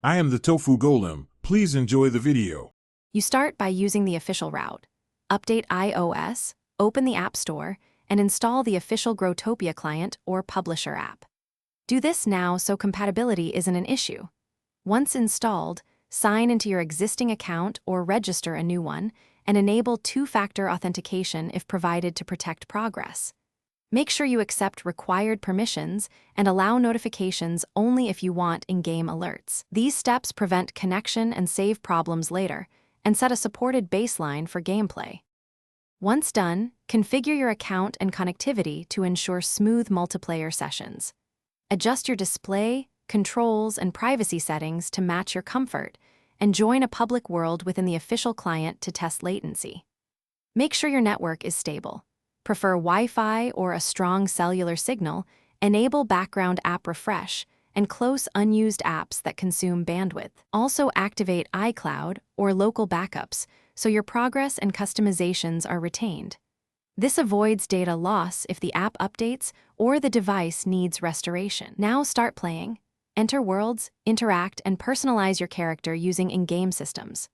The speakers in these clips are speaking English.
I am the Tofu Golem. Please enjoy the video. You start by using the official route. Update iOS, open the App Store, and install the official Growtopia client or publisher app. Do this now so compatibility isn't an issue. Once installed, sign into your existing account or register a new one, and enable two-factor authentication if provided to protect progress. Make sure you accept required permissions and allow notifications only if you want in-game alerts. These steps prevent connection and save problems later, and set a supported baseline for gameplay. Once done, configure your account and connectivity to ensure smooth multiplayer sessions. Adjust your display, controls, and privacy settings to match your comfort, and join a public world within the official client to test latency. Make sure your network is stable. Prefer Wi-Fi or a strong cellular signal, enable background app refresh, and close unused apps that consume bandwidth. Also activate iCloud or local backups so your progress and customizations are retained. This avoids data loss if the app updates or the device needs restoration. Now start playing. Enter worlds, interact, and personalize your character using in-game systems.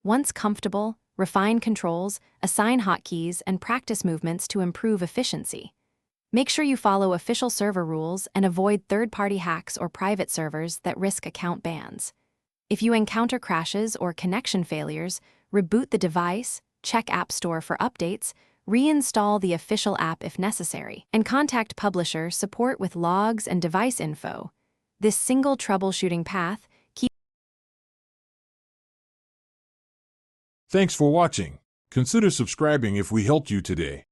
Once comfortable, refine controls, assign hotkeys, and practice movements to improve efficiency. Make sure you follow official server rules and avoid third-party hacks or private servers that risk account bans. If you encounter crashes or connection failures, reboot the device, check App Store for updates, reinstall the official app if necessary, and contact publisher support with logs and device info. This single troubleshooting path keeps. Thanks for watching. Consider subscribing if we helped you today.